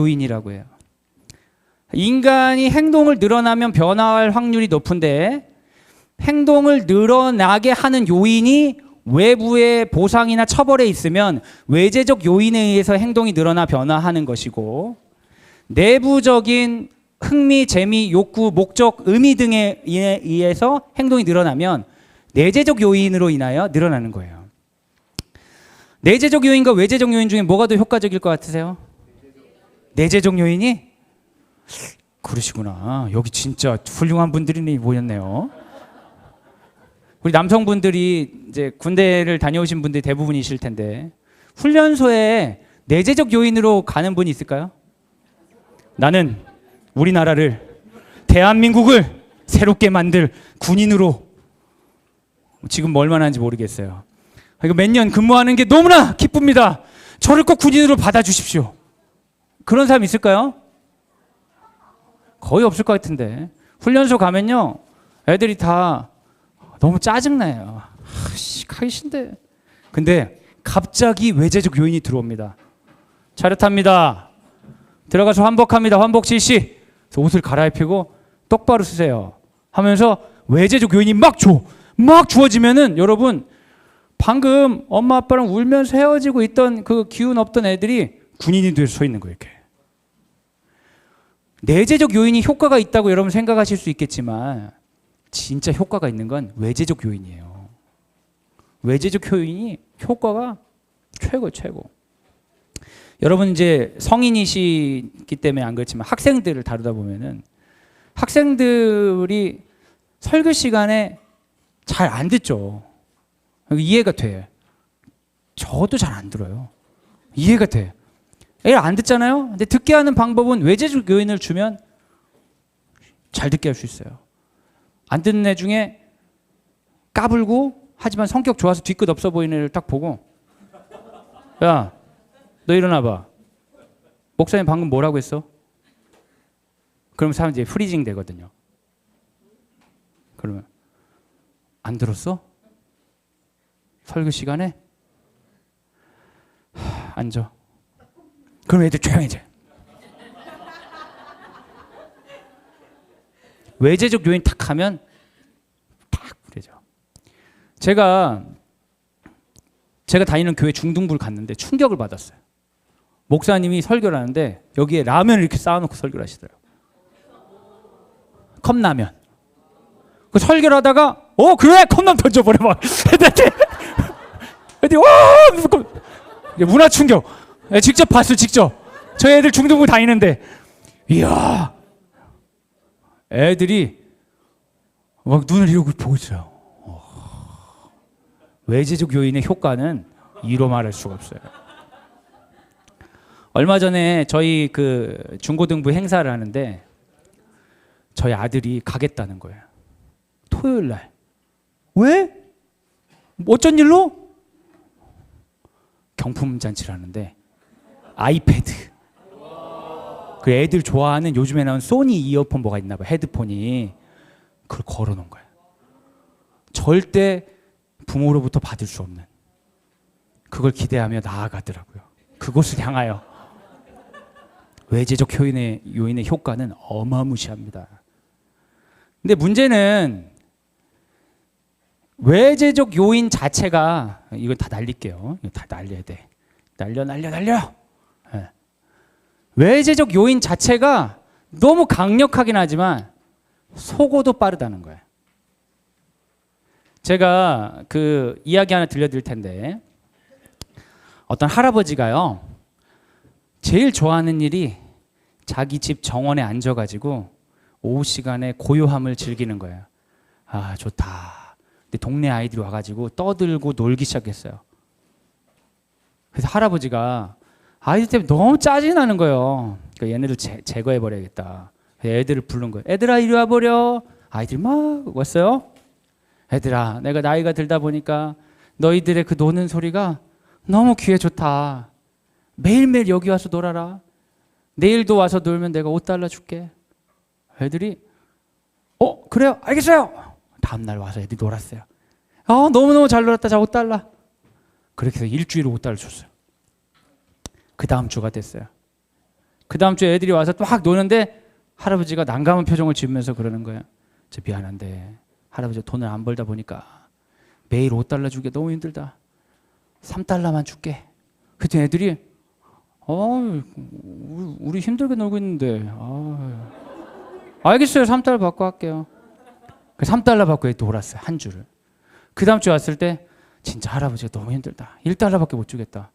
요인이라고 해요. 인간이 행동을 늘어나면 변화할 확률이 높은데 행동을 늘어나게 하는 요인이 외부의 보상이나 처벌에 있으면 외재적 요인에 의해서 행동이 늘어나 변화하는 것이고, 내부적인 흥미, 재미, 욕구, 목적, 의미 등에 의해서 행동이 늘어나면 내재적 요인으로 인하여 늘어나는 거예요. 내재적 요인과 외재적 요인 중에 뭐가 더 효과적일 것 같으세요? 내재적 요인이? 그러시구나. 여기 진짜 훌륭한 분들이 모였네요. 우리 남성분들이 이제 군대를 다녀오신 분들이 대부분이실 텐데, 훈련소에 내재적 요인으로 가는 분이 있을까요? 나는 우리나라를, 대한민국을 새롭게 만들 군인으로, 지금 뭐 얼마나 하는지 모르겠어요. 이거 몇 년 근무하는 게 너무나 기쁩니다. 저를 꼭 군인으로 받아주십시오. 그런 사람 있을까요? 거의 없을 것 같은데. 훈련소 가면요, 애들이 다 너무 짜증나요. 가기 싫은데. 근데 갑자기 외재적 요인이 들어옵니다. 차렷합니다. 들어가서 환복합니다. 환복 실시. 그래서 옷을 갈아입히고 똑바로 쓰세요 하면서 외재적 요인이 막 주어지면은, 여러분, 방금 엄마 아빠랑 울면서 헤어지고 있던 그 기운 없던 애들이 군인이 돼서 서 있는 거예요. 이렇게. 내재적 요인이 효과가 있다고 여러분 생각하실 수 있겠지만, 진짜 효과가 있는 건 외재적 요인이에요. 외재적 요인이 효과가 최고예요, 최고. 여러분 이제 성인이시기 때문에 안 그렇지만 학생들을 다루다 보면은 학생들이 설교 시간에 잘 안 듣죠. 이해가 돼. 저도 잘 안 들어요. 이해가 돼. 애를 안 듣잖아요. 근데 듣게 하는 방법은 외재적 요인을 주면 잘 듣게 할 수 있어요. 안 듣는 애 중에 까불고 하지만 성격 좋아서 뒤끝 없어 보이는 애를 딱 보고, 야, 너 일어나봐. 목사님 방금 뭐라고 했어? 그러면 사람 이제 프리징 되거든요. 그러면 안 들었어? 설교 시간에? 앉아. 그럼 애들 조용해져. 외재적 요인 탁 하면 탁 그러죠. 제가 다니는 교회 중등부를 갔는데 충격을 받았어요. 목사님이 설교를 하는데 여기에 라면을 이렇게 쌓아놓고 설교를 하시더라고요. 컵라면. 그 설교를 하다가 그래 컵라면 던져버려 막. 애들이 문화 충격. 직접 봤어요. 직접. 저희 애들 중등부 다니는데, 이야, 애들이 막 눈을 이러고 보고 있어요. 외재적 요인의 효과는 이로 말할 수가 없어요. 얼마 전에 저희 그 중고등부 행사를 하는데 저희 아들이 가겠다는 거예요. 토요일 날. 왜? 어쩐 일로? 경품 잔치를 하는데 아이패드. 그 애들 좋아하는 요즘에 나온 소니 이어폰 뭐가 있나 봐요. 헤드폰이. 그걸 걸어놓은 거예요. 절대 부모로부터 받을 수 없는. 그걸 기대하며 나아가더라고요. 그곳을 향하여. 외재적 요인의 효과는 어마무시합니다. 근데 문제는 외재적 요인 자체가, 이건 다 날릴게요. 이거 다 날려야 돼. 날려. 네. 외재적 요인 자체가 너무 강력하긴 하지만 속어도 빠르다는 거예요. 제가 그 이야기 하나 들려드릴 텐데, 어떤 할아버지가요, 제일 좋아하는 일이 자기 집 정원에 앉아가지고 오후 시간에 고요함을 즐기는 거예요. 아, 좋다. 근데 동네 아이들이 와가지고 떠들고 놀기 시작했어요. 그래서 할아버지가 아이들 때문에 너무 짜증이 나는 거예요. 그러니까 얘네들 제거해버려야겠다. 애들을 부른 거예요. 애들아 이리 와버려. 아이들이 막 왔어요. 애들아, 내가 나이가 들다 보니까 너희들의 그 노는 소리가 너무 귀에 좋다. 매일매일 여기 와서 놀아라. 내일도 와서 놀면 내가 $5 줄게. 애들이 그래요? 알겠어요. 다음날 와서 애들이 놀았어요. 너무너무 잘 놀았다. 자, $5. 그렇게 해서 일주일에 $5 줬어요. 그 다음 주가 됐어요. 그 다음 주에 애들이 와서 막 노는데 할아버지가 난감한 표정을 지으면서 그러는 거예요. 저 미안한데 할아버지 돈을 안 벌다 보니까 매일 5달러 주기 너무 힘들다. 3달러만 줄게. 그때 애들이 우리 힘들게 놀고 있는데 알겠어요. 3달러 받고 할게요. 3달러 받고 애들 놀았어요. 한 주를. 그 다음 주에 왔을 때 진짜 할아버지가 너무 힘들다. 1달러밖에 못 주겠다.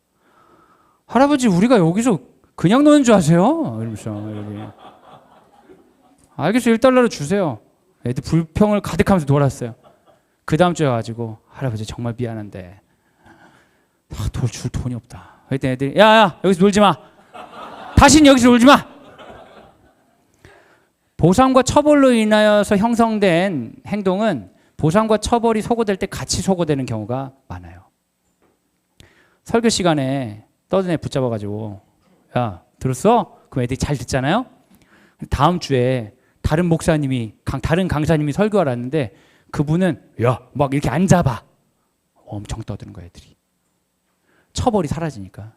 할아버지 우리가 여기서 그냥 노는 줄 아세요? 이러면서 알겠어요. 1달러로 주세요. 애들 불평을 가득하면서 놀았어요. 그 다음 주에 와가지고 할아버지 정말 미안한데 줄 돈이 없다. 그때 애들이 야야 여기서 놀지 마. 다시는 여기서 놀지 마. 보상과 처벌로 인하여서 형성된 행동은 보상과 처벌이 소거될 때 같이 소거되는 경우가 많아요. 설교 시간에 떠든 애 붙잡아가지고 야 들었어? 그럼 애들이 잘 듣잖아요. 다음 주에 다른 목사님이 다른 강사님이 설교하러 왔는데 그분은 야 막 이렇게 안 잡아. 엄청 떠드는 거야 애들이. 처벌이 사라지니까.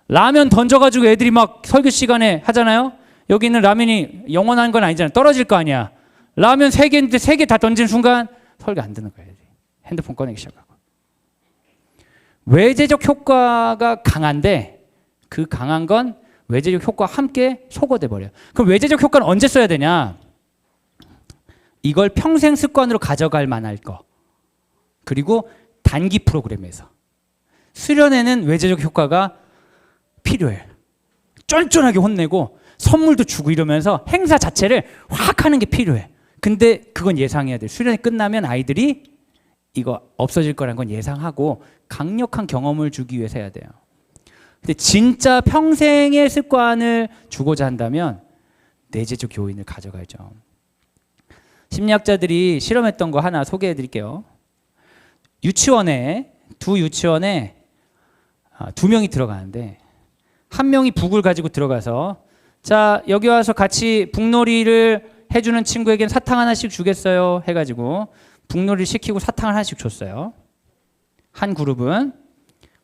라면 던져가지고 애들이 막 설교 시간에 하잖아요. 여기 있는 라면이 영원한 건 아니잖아요. 떨어질 거 아니야. 라면 3개인데 3개 다 던진 순간 설교 안 듣는 거야 애들이. 핸드폰 꺼내기 시작하고. 외제적 효과가 강한데 그 강한 건 외제적 효과와 함께 소거돼 버려요. 그럼 외제적 효과는 언제 써야 되냐? 이걸 평생 습관으로 가져갈 만할 거. 그리고 단기 프로그램에서. 수련회는 외제적 효과가 필요해요. 쫀쫀하게 혼내고 선물도 주고 이러면서 행사 자체를 확 하는 게 필요해. 근데 그건 예상해야 돼. 수련회 끝나면 아이들이 이거 없어질 거라는 건 예상하고 강력한 경험을 주기 위해서 해야 돼요. 근데 진짜 평생의 습관을 주고자 한다면 내재적 요인을 가져가야죠. 심리학자들이 실험했던 거 하나 소개해 드릴게요. 두 유치원에 2명이 들어가는데 한 명이 북을 가지고 들어가서 자 여기 와서 같이 북놀이를 해주는 친구에겐 사탕 하나씩 주겠어요 해가지고 북놀이를 시키고 사탕을 하나씩 줬어요. 한 그룹은.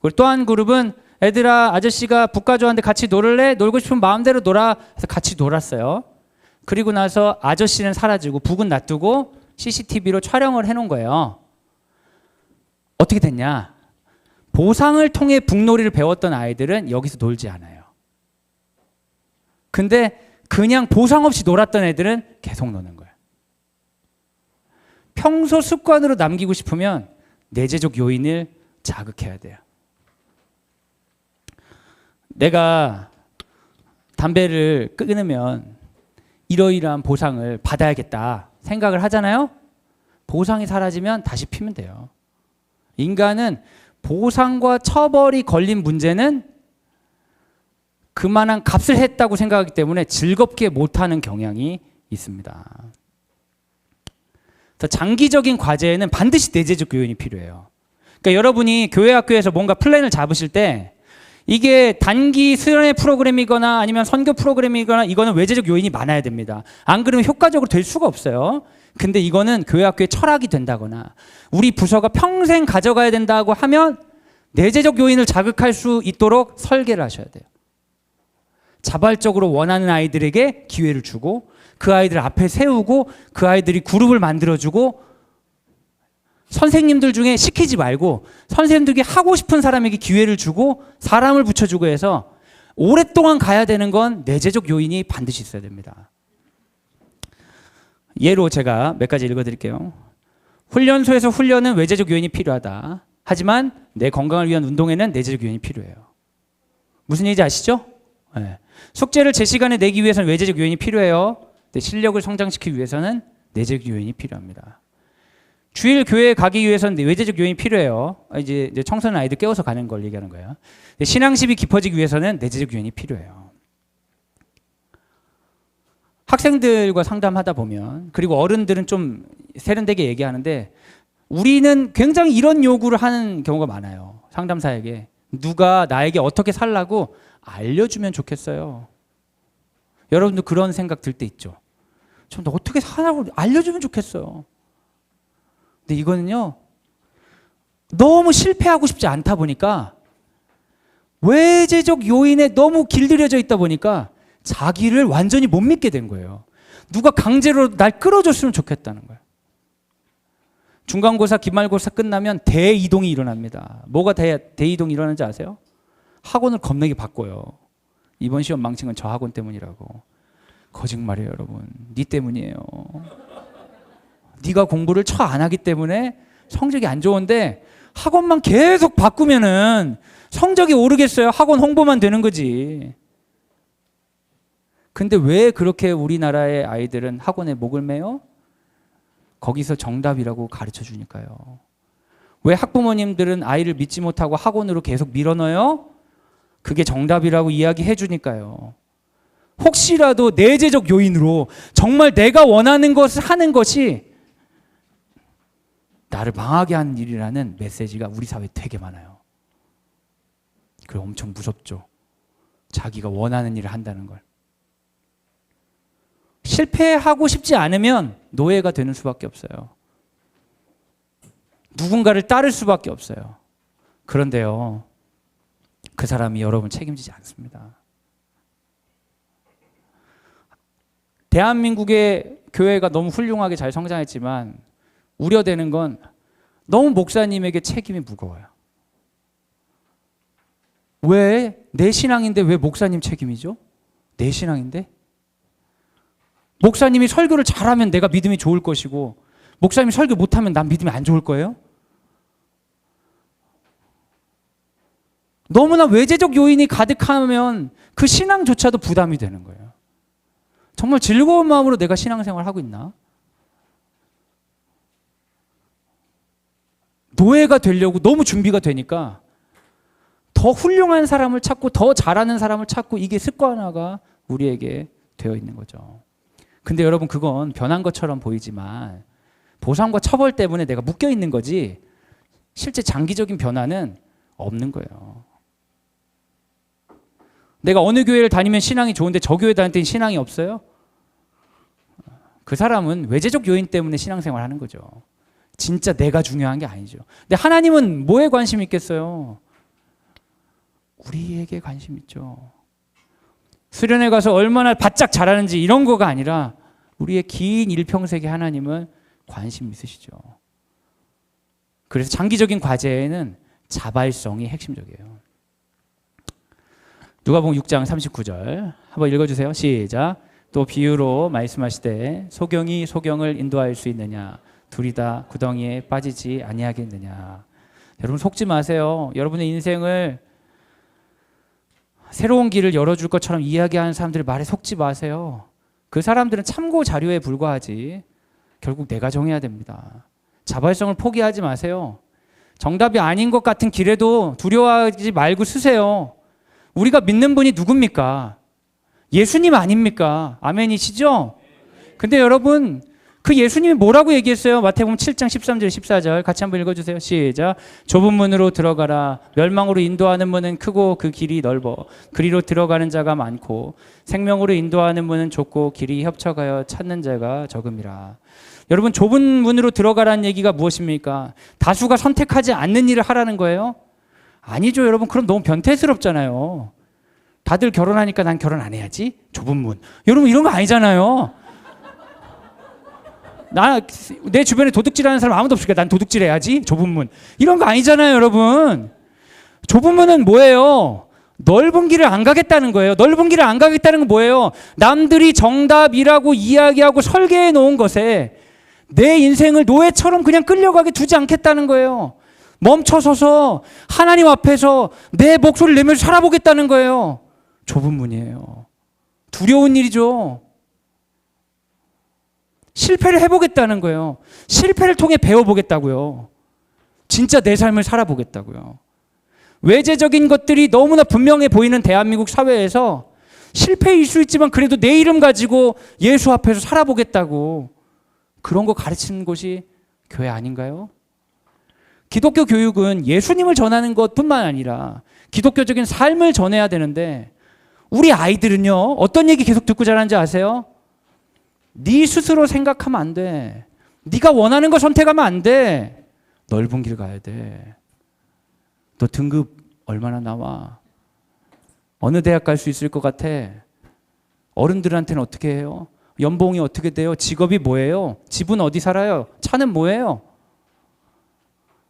그리고 또 한 그룹은 애들아 아저씨가 북 가져왔는데 같이 놀을래? 놀고 싶으면 마음대로 놀아. 해서 같이 놀았어요. 그리고 나서 아저씨는 사라지고 북은 놔두고 CCTV로 촬영을 해놓은 거예요. 어떻게 됐냐? 보상을 통해 북놀이를 배웠던 아이들은 여기서 놀지 않아요. 근데 그냥 보상 없이 놀았던 애들은 계속 노는 거예요. 평소 습관으로 남기고 싶으면 내재적 요인을 자극해야 돼요. 내가 담배를 끊으면 이러이러한 보상을 받아야겠다 생각을 하잖아요. 보상이 사라지면 다시 피면 돼요. 인간은 보상과 처벌이 걸린 문제는 그만한 값을 했다고 생각하기 때문에 즐겁게 못하는 경향이 있습니다. 장기적인 과제에는 반드시 내재적 요인이 필요해요. 그러니까 여러분이 교회 학교에서 뭔가 플랜을 잡으실 때 이게 단기 수련회 프로그램이거나 아니면 선교 프로그램이거나 이거는 외제적 요인이 많아야 됩니다. 안 그러면 효과적으로 될 수가 없어요. 근데 이거는 교회 학교의 철학이 된다거나 우리 부서가 평생 가져가야 된다고 하면 내재적 요인을 자극할 수 있도록 설계를 하셔야 돼요. 자발적으로 원하는 아이들에게 기회를 주고 그 아이들 앞에 세우고 그 아이들이 그룹을 만들어주고 선생님들 중에 시키지 말고 선생님들이 하고 싶은 사람에게 기회를 주고 사람을 붙여주고 해서 오랫동안 가야 되는 건 내재적 요인이 반드시 있어야 됩니다. 예로 제가 몇 가지 읽어드릴게요. 훈련소에서 훈련은 외재적 요인이 필요하다. 하지만 내 건강을 위한 운동에는 내재적 요인이 필요해요. 무슨 얘기인지 아시죠? 네. 숙제를 제 시간에 내기 위해서는 외재적 요인이 필요해요. 근데 실력을 성장시키기 위해서는 내재적 요인이 필요합니다. 주일 교회에 가기 위해서는 외재적 요인이 필요해요. 이제 청소년 아이들 깨워서 가는 걸 얘기하는 거예요. 신앙심이 깊어지기 위해서는 내재적 요인이 필요해요. 학생들과 상담하다 보면 그리고 어른들은 좀 세련되게 얘기하는데 우리는 굉장히 이런 요구를 하는 경우가 많아요. 상담사에게 누가 나에게 어떻게 살라고 알려주면 좋겠어요. 여러분도 그런 생각 들 때 있죠. 좀 어떻게 살라고 알려주면 좋겠어요. 근데 이거는요 너무 실패하고 싶지 않다 보니까 외재적 요인에 너무 길들여져 있다 보니까 자기를 완전히 못 믿게 된 거예요. 누가 강제로 날 끌어줬으면 좋겠다는 거예요. 중간고사, 기말고사 끝나면 대이동이 일어납니다. 뭐가 대이동이 일어나는지 아세요? 학원을 겁나게 바꿔요. 이번 시험 망친 건 저 학원 때문이라고. 거짓말이에요, 여러분. 네 때문이에요. 네가 공부를 처 안 하기 때문에 성적이 안 좋은데 학원만 계속 바꾸면은 성적이 오르겠어요? 학원 홍보만 되는 거지. 근데 왜 그렇게 우리나라의 아이들은 학원에 목을 매요? 거기서 정답이라고 가르쳐 주니까요. 왜 학부모님들은 아이를 믿지 못하고 학원으로 계속 밀어넣어요? 그게 정답이라고 이야기해 주니까요. 혹시라도 내재적 요인으로 정말 내가 원하는 것을 하는 것이 나를 망하게 하는 일이라는 메시지가 우리 사회에 되게 많아요. 그게 엄청 무섭죠. 자기가 원하는 일을 한다는 걸. 실패하고 싶지 않으면 노예가 되는 수밖에 없어요. 누군가를 따를 수밖에 없어요. 그런데요, 그 사람이 여러분 책임지지 않습니다. 대한민국의 교회가 너무 훌륭하게 잘 성장했지만 우려되는 건 너무 목사님에게 책임이 무거워요. 왜? 내 신앙인데 왜 목사님 책임이죠? 내 신앙인데? 목사님이 설교를 잘하면 내가 믿음이 좋을 것이고 목사님이 설교 못하면 난 믿음이 안 좋을 거예요? 너무나 외재적 요인이 가득하면 그 신앙조차도 부담이 되는 거예요. 정말 즐거운 마음으로 내가 신앙생활을 하고 있나? 노예가 되려고 너무 준비가 되니까 더 훌륭한 사람을 찾고 더 잘하는 사람을 찾고 이게 습관화가 우리에게 되어 있는 거죠. 근데 여러분 그건 변한 것처럼 보이지만 보상과 처벌 때문에 내가 묶여 있는 거지 실제 장기적인 변화는 없는 거예요. 내가 어느 교회를 다니면 신앙이 좋은데 저 교회 다닐 때는 신앙이 없어요? 그 사람은 외재적 요인 때문에 신앙생활 하는 거죠. 진짜 내가 중요한 게 아니죠. 근데 하나님은 뭐에 관심 있겠어요? 우리에게 관심 있죠. 수련회 가서 얼마나 바짝 잘하는지 이런 거가 아니라 우리의 긴 일평생에 하나님은 관심 있으시죠. 그래서 장기적인 과제에는 자발성이 핵심적이에요. 누가복음 6장 39절 한번 읽어주세요. 시작. 또 비유로 말씀하시되 소경이 소경을 인도할 수 있느냐 둘이 다 구덩이에 빠지지 아니하겠느냐. 여러분 속지 마세요. 여러분의 인생을 새로운 길을 열어줄 것처럼 이야기하는 사람들의 말에 속지 마세요. 그 사람들은 참고 자료에 불과하지 결국 내가 정해야 됩니다. 자발성을 포기하지 마세요. 정답이 아닌 것 같은 길에도 두려워하지 말고 쓰세요. 우리가 믿는 분이 누굽니까? 예수님 아닙니까? 아멘이시죠? 근데 여러분 그 예수님이 뭐라고 얘기했어요? 마태복음 7장 13절 14절 같이 한번 읽어주세요. 시작. 좁은 문으로 들어가라. 멸망으로 인도하는 문은 크고 그 길이 넓어 그리로 들어가는 자가 많고 생명으로 인도하는 문은 좁고 길이 협착하여 찾는 자가 적음이라. 여러분 좁은 문으로 들어가라는 얘기가 무엇입니까? 다수가 선택하지 않는 일을 하라는 거예요? 아니죠 여러분. 그럼 너무 변태스럽잖아요. 다들 결혼하니까 난 결혼 안 해야지? 좁은 문. 여러분 이런 거 아니잖아요. 내 주변에 도둑질하는 사람 아무도 없으니까 난 도둑질해야지? 좁은 문. 이런 거 아니잖아요 여러분. 좁은 문은 뭐예요? 넓은 길을 안 가겠다는 거예요. 넓은 길을 안 가겠다는 건 뭐예요? 남들이 정답이라고 이야기하고 설계해 놓은 것에 내 인생을 노예처럼 그냥 끌려가게 두지 않겠다는 거예요. 멈춰서서 하나님 앞에서 내 목소리를 내면서 살아보겠다는 거예요. 좁은 문이에요. 두려운 일이죠. 실패를 해보겠다는 거예요. 실패를 통해 배워보겠다고요. 진짜 내 삶을 살아보겠다고요. 외재적인 것들이 너무나 분명해 보이는 대한민국 사회에서 실패일 수 있지만 그래도 내 이름 가지고 예수 앞에서 살아보겠다고 그런 거 가르치는 곳이 교회 아닌가요? 기독교 교육은 예수님을 전하는 것뿐만 아니라 기독교적인 삶을 전해야 되는데 우리 아이들은요 어떤 얘기 계속 듣고 자라는지 아세요? 네 스스로 생각하면 안 돼. 네가 원하는 거 선택하면 안 돼. 넓은 길 가야 돼. 너 등급 얼마나 나와? 어느 대학 갈 수 있을 것 같아? 어른들한테는 어떻게 해요? 연봉이 어떻게 돼요? 직업이 뭐예요? 집은 어디 살아요? 차는 뭐예요?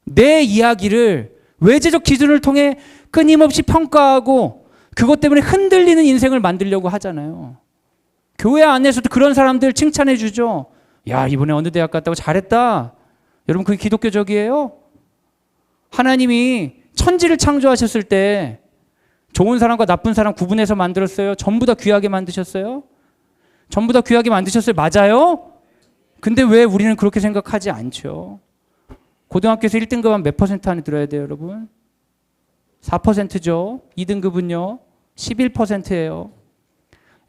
내 이야기를 외제적 기준을 통해 끊임없이 평가하고 그것 때문에 흔들리는 인생을 만들려고 하잖아요. 교회 안에서도 그런 사람들 칭찬해 주죠. 야, 이번에 어느 대학 갔다고 잘했다. 여러분, 그게 기독교적이에요? 하나님이 천지를 창조하셨을 때 좋은 사람과 나쁜 사람 구분해서 만들었어요? 전부 다 귀하게 만드셨어요? 전부 다 귀하게 만드셨어요? 맞아요? 근데 왜 우리는 그렇게 생각하지 않죠? 고등학교에서 1등급은 몇 퍼센트 안에 들어야 돼요, 여러분? 4%죠. 2등급은요? 11%예요.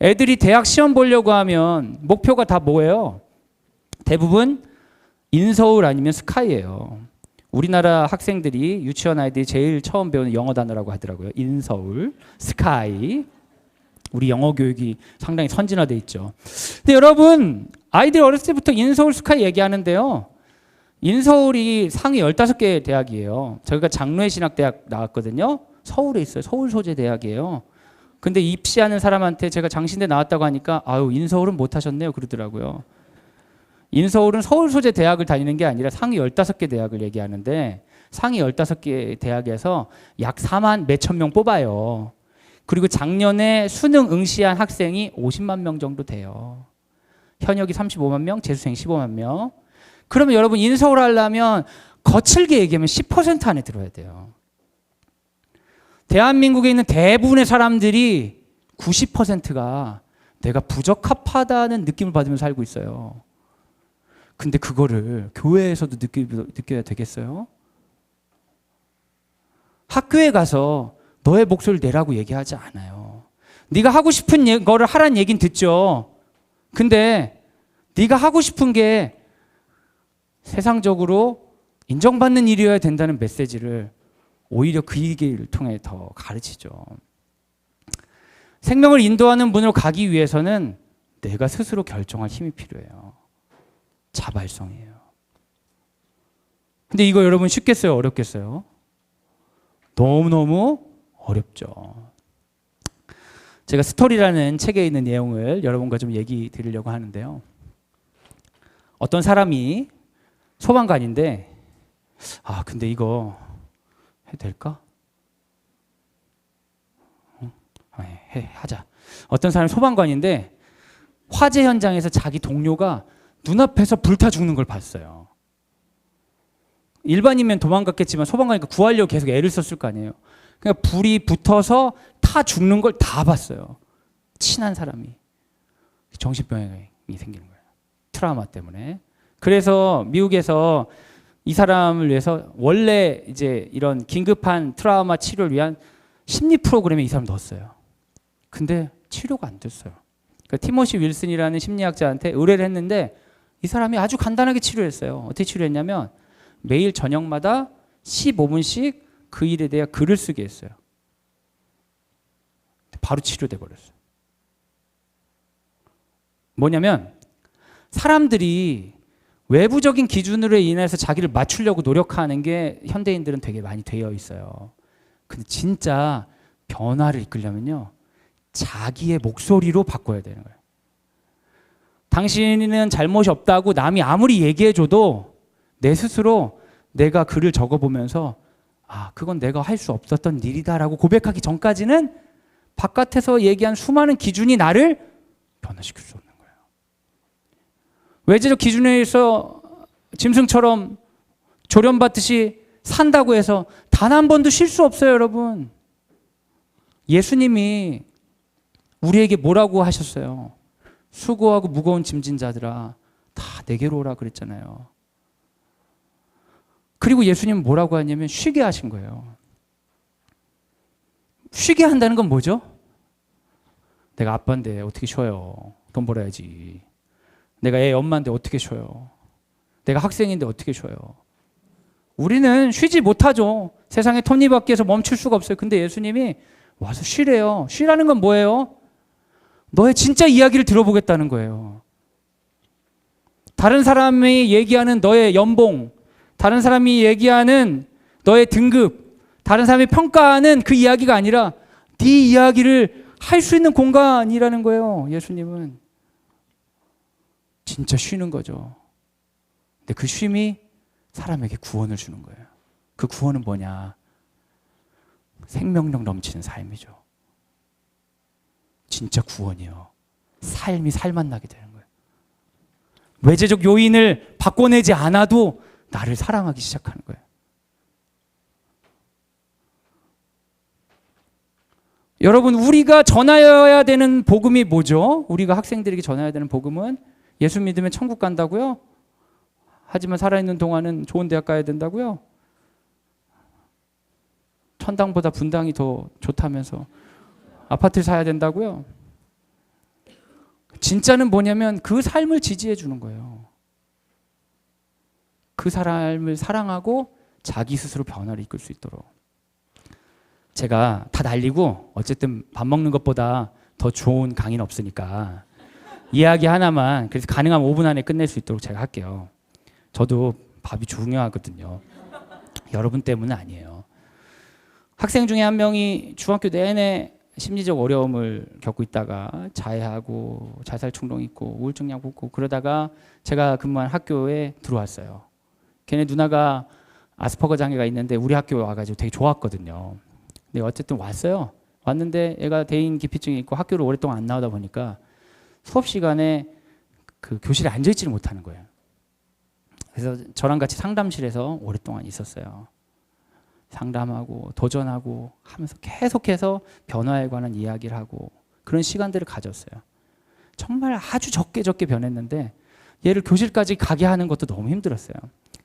애들이 대학 시험 보려고 하면 목표가 다 뭐예요? 대부분 인서울 아니면 스카이예요. 우리나라 학생들이 유치원 아이들이 제일 처음 배우는 영어 단어라고 하더라고요. 인서울, 스카이. 우리 영어 교육이 상당히 선진화돼 있죠. 근데 여러분, 아이들이 어렸을 때부터 인서울, 스카이 얘기하는데요. 인서울이 상위 15개 대학이에요. 저희가 장로의 신학대학 나왔거든요. 서울에 있어요. 서울 소재 대학이에요. 근데 입시하는 사람한테 제가 장신대 나왔다고 하니까 아유, 인서울은 못하셨네요 그러더라고요. 인서울은 서울 소재 대학을 다니는 게 아니라 상위 15개 대학을 얘기하는데 상위 15개 대학에서 약 4만 몇천 명 뽑아요. 그리고 작년에 수능 응시한 학생이 50만 명 정도 돼요. 현역이 35만 명, 재수생 15만 명. 그러면 여러분 인서울 하려면 거칠게 얘기하면 10% 안에 들어야 돼요. 대한민국에 있는 대부분의 사람들이 90%가 내가 부적합하다는 느낌을 받으면서 살고 있어요. 근데 그거를 교회에서도 느껴야 되겠어요? 학교에 가서 너의 목소리를 내라고 얘기하지 않아요. 네가 하고 싶은 거를 하라는 얘기는 듣죠. 근데 네가 하고 싶은 게 세상적으로 인정받는 일이어야 된다는 메시지를 오히려 그 얘기를 통해 더 가르치죠. 생명을 인도하는 문으로 가기 위해서는 내가 스스로 결정할 힘이 필요해요. 자발성이에요. 근데 이거 여러분 쉽겠어요? 어렵겠어요? 너무너무 어렵죠. 제가 스토리라는 책에 있는 내용을 여러분과 좀 얘기 드리려고 하는데요. 어떤 사람이 소방관인데 근데 이거 해도 될까? 하자. 어떤 사람이 소방관인데 화재 현장에서 자기 동료가 눈앞에서 불타 죽는 걸 봤어요. 일반인이면 도망갔겠지만 소방관이니까 구하려고 계속 애를 썼을 거 아니에요. 그러니까 불이 붙어서 타 죽는 걸 다 봤어요. 친한 사람이. 정신병이 생기는 거예요. 트라우마 때문에. 그래서 미국에서 이 사람을 위해서 원래 이제 이런 긴급한 트라우마 치료를 위한 심리 프로그램에 이 사람 넣었어요. 근데 치료가 안 됐어요. 그러니까 티모시 윌슨이라는 심리학자한테 의뢰를 했는데 이 사람이 아주 간단하게 치료했어요. 어떻게 치료했냐면 매일 저녁마다 15분씩 그 일에 대해 글을 쓰게 했어요. 바로 치료돼 버렸어요. 뭐냐면 사람들이 외부적인 기준으로 인해서 자기를 맞추려고 노력하는 게 현대인들은 되게 많이 되어 있어요. 근데 진짜 변화를 이끌려면요, 자기의 목소리로 바꿔야 되는 거예요. 당신은 잘못이 없다고 남이 아무리 얘기해줘도 내 스스로 내가 글을 적어보면서 그건 내가 할 수 없었던 일이다라고 고백하기 전까지는 바깥에서 얘기한 수많은 기준이 나를 변화시킬 수 없는 거예요. 외제적 기준에 의해서 짐승처럼 조련받듯이 산다고 해서 단 한 번도 쉴 수 없어요, 여러분. 예수님이 우리에게 뭐라고 하셨어요? 수고하고 무거운 짐진 자들아 다 내게로 오라 그랬잖아요. 그리고 예수님은 뭐라고 하냐면 쉬게 하신 거예요. 쉬게 한다는 건 뭐죠? 내가 아빠인데 어떻게 쉬어요? 돈 벌어야지. 내가 애 엄마인데 어떻게 쉬어요? 내가 학생인데 어떻게 쉬어요? 우리는 쉬지 못하죠. 세상에 톱니바퀴에서 멈출 수가 없어요. 근데 예수님이 와서 쉬래요. 쉬라는 건 뭐예요? 너의 진짜 이야기를 들어보겠다는 거예요. 다른 사람이 얘기하는 너의 연봉, 다른 사람이 얘기하는 너의 등급, 다른 사람이 평가하는 그 이야기가 아니라 네 이야기를 할 수 있는 공간이라는 거예요. 예수님은 진짜 쉬는 거죠. 근데 그 쉼이 사람에게 구원을 주는 거예요. 그 구원은 뭐냐? 생명력 넘치는 삶이죠. 진짜 구원이요. 삶이 살맛나게 되는 거예요. 외재적 요인을 바꿔내지 않아도 나를 사랑하기 시작하는 거예요. 여러분, 우리가 전하여야 되는 복음이 뭐죠? 우리가 학생들에게 전해야 되는 복음은 예수 믿으면 천국 간다고요? 하지만 살아있는 동안은 좋은 대학 가야 된다고요? 천당보다 분당이 더 좋다면서 아파트를 사야 된다고요? 진짜는 뭐냐면 그 삶을 지지해 주는 거예요. 그 사람을 사랑하고 자기 스스로 변화를 이끌 수 있도록. 제가 다 날리고 어쨌든 밥 먹는 것보다 더 좋은 강의는 없으니까 이야기 하나만, 그래서 가능하면 5분 안에 끝낼 수 있도록 제가 할게요. 저도 밥이 중요하거든요. 여러분 때문은 아니에요. 학생 중에 한 명이 중학교 내내 심리적 어려움을 겪고 있다가 자해하고 자살 충동이 있고 우울증 약 먹고 그러다가 제가 근무한 학교에 들어왔어요. 걔네 누나가 아스퍼거 장애가 있는데 우리 학교에 와가지고 되게 좋았거든요. 근데 어쨌든 왔어요. 왔는데 애가 대인 기피증이 있고 학교를 오랫동안 안 나오다 보니까 수업 시간에 그 교실에 앉아있지를 못하는 거예요. 그래서 저랑 같이 상담실에서 오랫동안 있었어요. 상담하고 도전하고 하면서 계속해서 변화에 관한 이야기를 하고 그런 시간들을 가졌어요. 정말 아주 적게 변했는데 얘를 교실까지 가게 하는 것도 너무 힘들었어요.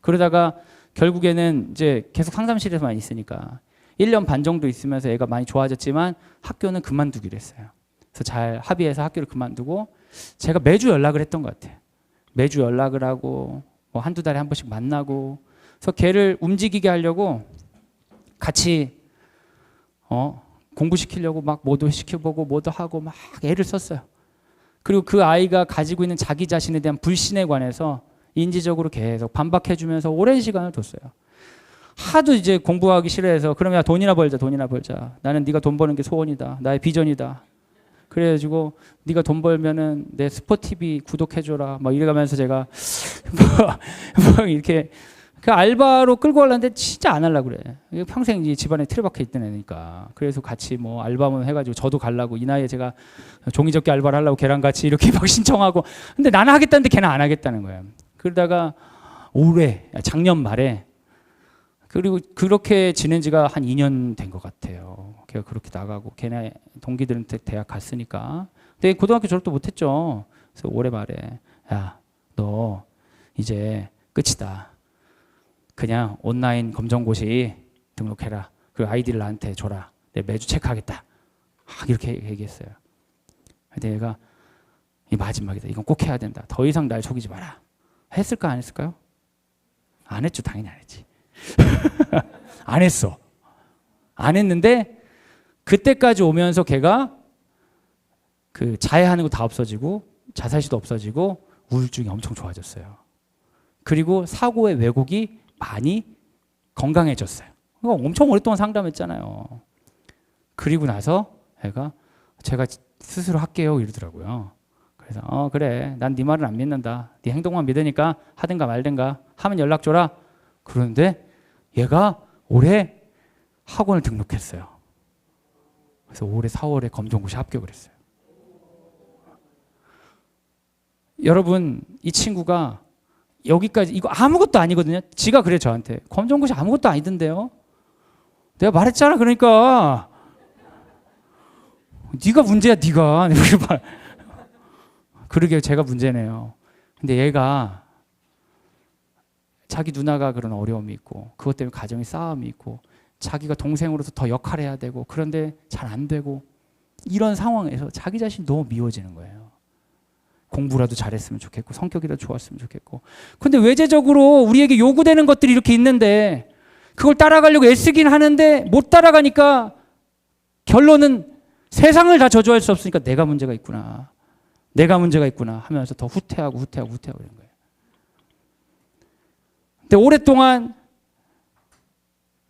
그러다가 결국에는 이제 계속 상담실에서만 있으니까 1년 반 정도 있으면서 애가 많이 좋아졌지만 학교는 그만두기로 했어요. 그래서 잘 합의해서 학교를 그만두고 제가 매주 연락을 했던 것 같아요. 매주 연락을 하고 뭐 한두 달에 한 번씩 만나고, 그래서 걔를 움직이게 하려고 같이 공부시키려고 막 뭐도 시켜보고 뭐도 하고 막 애를 썼어요. 그리고 그 아이가 가지고 있는 자기 자신에 대한 불신에 관해서 인지적으로 계속 반박해주면서 오랜 시간을 뒀어요. 하도 이제 공부하기 싫어해서 그러면 돈이나 벌자. 나는 네가 돈 버는 게 소원이다. 나의 비전이다. 그래가지고 네가 돈 벌면은 내 스포티비 구독해줘라. 막 이래가면서 제가 뭐 이렇게 그 알바로 끌고 가려는데 진짜 안 하려고 그래. 평생 이제 집안에 틀에박혀 있던 애니까. 그래서 같이 뭐 알바만 해가지고 저도 가려고, 이 나이에 제가 종이접기 알바를 하려고 걔랑 같이 이렇게 막 신청하고, 근데 나는 하겠다는데 걔는 안 하겠다는 거예요. 그러다가 작년 말에, 그리고 그렇게 지낸 지가 한 2년 된 것 같아요. 걔가 그렇게 나가고 걔네 동기들은 대학 갔으니까. 근데 고등학교 졸업도 못했죠. 그래서 올해 말에 야, 너 이제 끝이다. 그냥 온라인 검정고시 등록해라. 그 아이디를 나한테 줘라. 내가 매주 체크하겠다. 이렇게 얘기했어요. 근데 얘가 이 마지막이다. 이건 꼭 해야 된다. 더 이상 날 속이지 마라. 했을까 안 했을까요? 안 했죠. 당연히 안 했지. 안 했어. 안 했는데 그때까지 오면서 걔가 그 자해하는 거 다 없어지고 자살시도 없어지고 우울증이 엄청 좋아졌어요. 그리고 사고의 왜곡이 많이 건강해졌어요. 엄청 오랫동안 상담했잖아요. 그리고 나서 애가 제가 스스로 할게요 이러더라고요. 그래서 그래, 난 네 말은 안 믿는다. 네 행동만 믿으니까 하든가 말든가, 하면 연락 줘라. 그런데 얘가 올해 학원을 등록했어요. 그래서 올해 4월에 검정고시 합격을 했어요. 여러분, 이 친구가 여기까지, 이거 아무것도 아니거든요. 지가 그래 저한테. 검정고시 아무것도 아니던데요. 내가 말했잖아. 그러니까 네가 문제야, 네가. 그러게 제가 문제네요. 근데 얘가 자기 누나가 그런 어려움이 있고 그것 때문에 가정의 싸움이 있고 자기가 동생으로서 더 역할을 해야 되고 그런데 잘 안 되고 이런 상황에서 자기 자신이 너무 미워지는 거예요. 공부라도 잘했으면 좋겠고 성격이라도 좋았으면 좋겠고, 근데 외재적으로 우리에게 요구되는 것들이 이렇게 있는데 그걸 따라가려고 애쓰긴 하는데 못 따라가니까 결론은 세상을 다 저주할 수 없으니까 내가 문제가 있구나 하면서 더 후퇴하고 이런 거예요. 근데 오랫동안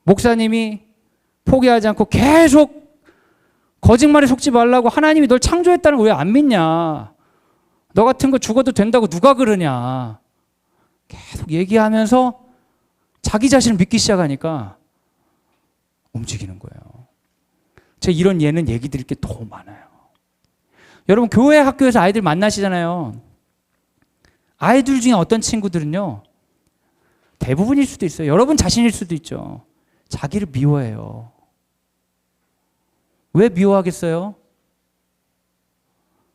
목사님이 포기하지 않고 계속 거짓말에 속지 말라고 하나님이 널 창조했다는 거 왜 안 믿냐? 너 같은 거 죽어도 된다고 누가 그러냐? 계속 얘기하면서 자기 자신을 믿기 시작하니까 움직이는 거예요. 제가 이런 예는 얘기 드릴 게 더 많아요. 여러분, 교회 학교에서 아이들 만나시잖아요. 아이들 중에 어떤 친구들은요, 대부분일 수도 있어요. 여러분 자신일 수도 있죠. 자기를 미워해요. 왜 미워하겠어요?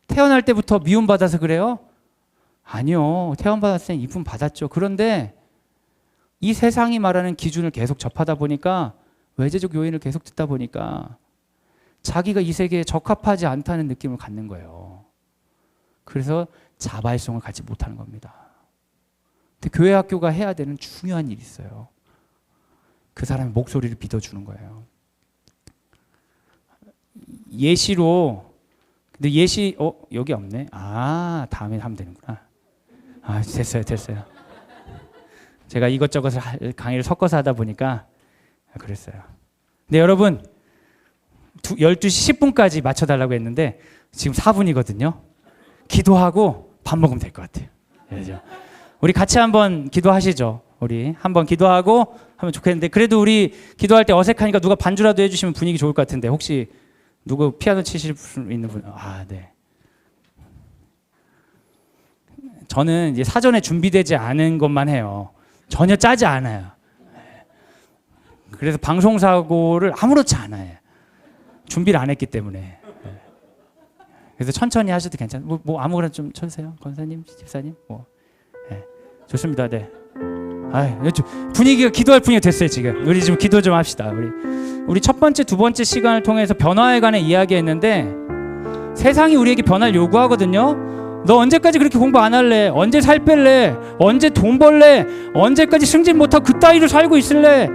태어날 때부터 미움받아서 그래요? 아니요. 태어받았을 땐 이쁨 받았죠. 그런데 이 세상이 말하는 기준을 계속 접하다 보니까, 외제적 요인을 계속 듣다 보니까 자기가 이 세계에 적합하지 않다는 느낌을 갖는 거예요. 그래서 자발성을 갖지 못하는 겁니다. 근데 교회 학교가 해야 되는 중요한 일이 있어요. 그 사람의 목소리를 믿어주는 거예요. 예시로, 근데 예시, 여기 없네. 다음에 하면 되는구나. 됐어요. 제가 이것저것을 강의를 섞어서 하다 보니까 그랬어요. 근데 여러분, 12시 10분까지 맞춰달라고 했는데 지금 4분이거든요. 기도하고 밥 먹으면 될 것 같아요. 그렇죠? 우리 같이 한번 기도하시죠. 우리 한번 기도하고 하면 좋겠는데, 그래도 우리 기도할 때 어색하니까 누가 반주라도 해주시면 분위기 좋을 것 같은데, 혹시 누구 피아노 치실 수 있는 분? 네. 저는 이제 사전에 준비되지 않은 것만 해요. 전혀 짜지 않아요. 그래서 방송사고를 아무렇지 않아요. 준비를 안 했기 때문에. 그래서 천천히 하셔도 괜찮아요. 뭐 아무거나 좀 쳐주세요. 권사님, 집사님. 네. 좋습니다. 네. 분위기가 기도할 분위기가 됐어요. 지금 우리 좀 기도 좀 합시다. 우리 첫 번째, 두 번째 시간을 통해서 변화에 관해 이야기했는데, 세상이 우리에게 변화를 요구하거든요. 너 언제까지 그렇게 공부 안 할래? 언제 살 뺄래? 언제 돈 벌래? 언제까지 승진 못하고 그따위로 살고 있을래?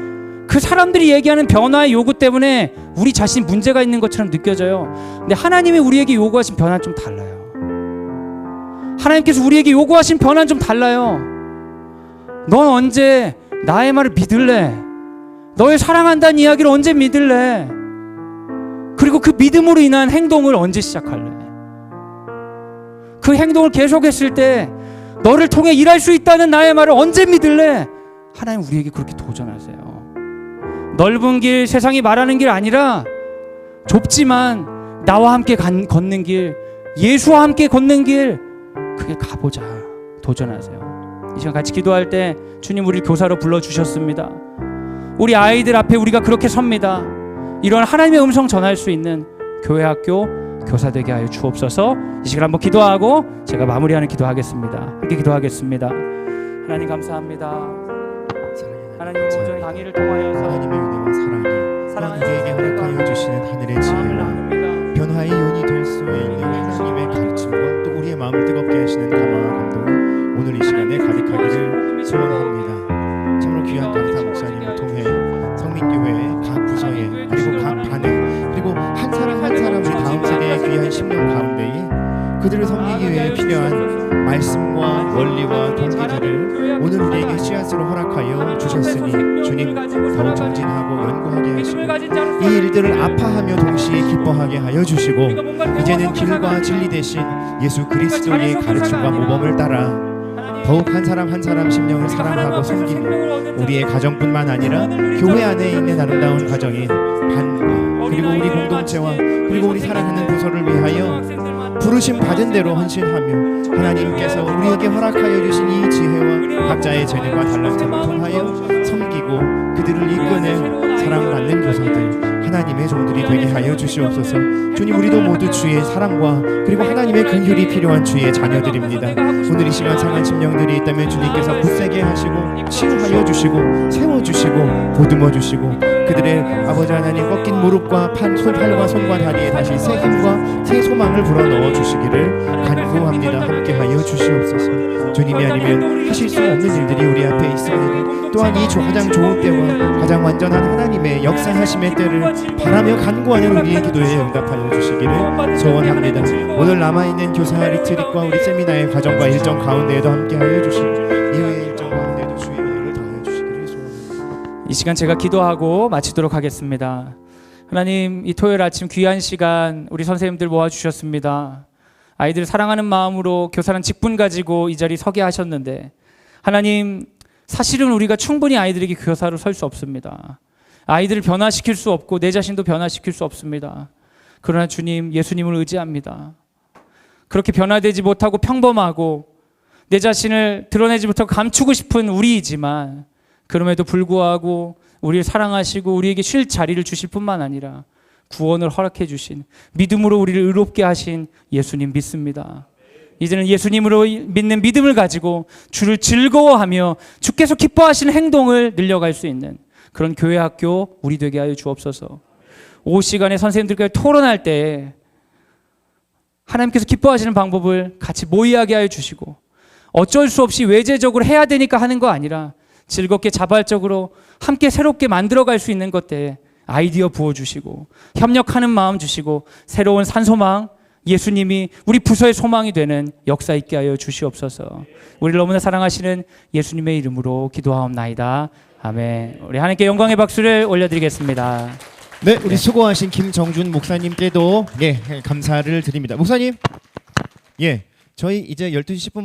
그 사람들이 얘기하는 변화의 요구 때문에 우리 자신이 문제가 있는 것처럼 느껴져요. 근데 하나님이 우리에게 요구하신 변화는 좀 달라요. 하나님께서 우리에게 요구하신 변화는 좀 달라요. 넌 언제 나의 말을 믿을래? 너의 사랑한다는 이야기를 언제 믿을래? 그리고 그 믿음으로 인한 행동을 언제 시작할래? 그 행동을 계속했을 때 너를 통해 일할 수 있다는 나의 말을 언제 믿을래? 하나님 우리에게 그렇게 도전하세요. 넓은 길, 세상이 말하는 길 아니라 좁지만 나와 함께 걷는 길, 예수와 함께 걷는 길, 그게 가보자. 도전하세요. 이 시간 같이 기도할 때 주님 우리를 교사로 불러주셨습니다. 우리 아이들 앞에 우리가 그렇게 섭니다. 이런 하나님의 음성 전할 수 있는 교회 학교 교사 되게 하여 주옵소서. 이 시간 한번 기도하고 제가 마무리하는 기도하겠습니다. 함께 기도하겠습니다. 하나님 감사합니다. 하나님 오늘 강의를 통하여서 하나님의 은혜와 사랑이 우리에게 허락하여 주시는 하늘의 지혜와 변화의 요인이 될 수 있는 하나님의 가르침과 또 우리의 마음을 뜨겁게 하시는 감화와 감동이 오늘 이 시간에 가득하기를 소원합니다. 참으로 귀한 강사 목사님을 통해 성민교회의 각 부서에 그리고 각 반에 그리고 한 사람 한 사람 우리 다음 세대의 귀한 심령 가운데에 그들을 섬기기 위해 필요한 말씀과 원리와 동기들을 오늘 우리에게 씨앗으로 허락하여 주셨으니 주님 더욱 정진하고 연구하게 하시고 이 일들을 아파하며 동시에 기뻐하게 하여 주시고 이제는 길과 진리 대신 예수 그리스도의 가르침과 모범을 따라 더욱 한 사람 한 사람 심령을 사랑하고 섬기고 우리의 가정뿐만 아니라 교회 안에 있는 아름다운 가정인 반과 그리고 우리 공동체와 그리고 우리 사랑하는 부서를 위하여 부르심 받은 대로 헌신하며 하나님께서 우리에게 허락하여 주신 이 지혜와 각자의 재능과 달란트를 통하여 섬기고 그들을 이끄는 사랑받는 교사들 하나님의 종들이 되게 하여 주시옵소서. 주님 우리도 모두 주의 사랑과 그리고 하나님의 긍휼이 필요한 주의 자녀들입니다. 오늘 이 시간 상한 심령들이 있다면 주님께서 굳세게 하시고 치유하여 주시고 세워주시고 보듬어 주시고 그들의 아버지 하나님 꺾인 무릎과 팔과 손과 다리에 다시 새 힘과 새 소망을 불어넣어 주시기를 간구합니다. 함께하여 주시옵소서. 주님이 아니면 하실 수 없는 일들이 우리 앞에 있습니다. 또한 이 가장 좋은 때와 가장 완전한 하나님의 역사하심의 때를 바라며 간구하는 우리의 기도에 응답하여 주시기를 소원합니다. 오늘 남아있는 교사 리트릿과 우리 세미나의 과정과 일정 가운데에도 함께하여 주시고 이후의 일정 가운데에도 주의 은혜를 더하여 주시기를 소원합니다. 이 시간 제가 기도하고 마치도록 하겠습니다. 하나님, 이 토요일 아침 귀한 시간 우리 선생님들 모아주셨습니다. 아이들 사랑하는 마음으로 교사란 직분 가지고 이 자리 서게 하셨는데, 하나님, 사실은 우리가 충분히 아이들에게 교사로 설 수 없습니다. 아이들을 변화시킬 수 없고 내 자신도 변화시킬 수 없습니다. 그러나 주님, 예수님을 의지합니다. 그렇게 변화되지 못하고 평범하고 내 자신을 드러내지 못하고 감추고 싶은 우리이지만, 그럼에도 불구하고 우리를 사랑하시고 우리에게 쉴 자리를 주실 뿐만 아니라 구원을 허락해 주신, 믿음으로 우리를 의롭게 하신 예수님 믿습니다. 이제는 예수님으로 믿는 믿음을 가지고 주를 즐거워하며 주께서 기뻐하시는 행동을 늘려갈 수 있는 그런 교회 학교 우리 되게 하여 주옵소서. 오후 시간에 선생님들과 토론할 때 하나님께서 기뻐하시는 방법을 같이 모의하게 하여 주시고, 어쩔 수 없이 외제적으로 해야 되니까 하는 거 아니라 즐겁게 자발적으로 함께 새롭게 만들어갈 수 있는 것들에 아이디어 부어주시고 협력하는 마음 주시고 새로운 산소망, 예수님이 우리 부서의 소망이 되는 역사 있게 하여 주시옵소서. 우리를 너무나 사랑하시는 예수님의 이름으로 기도하옵나이다. 아멘. 우리 하나님께 영광의 박수를 올려드리겠습니다. 네, 우리 수고하신 김정준 목사님께도 감사를 드립니다. 목사님, 저희 이제 12시 10분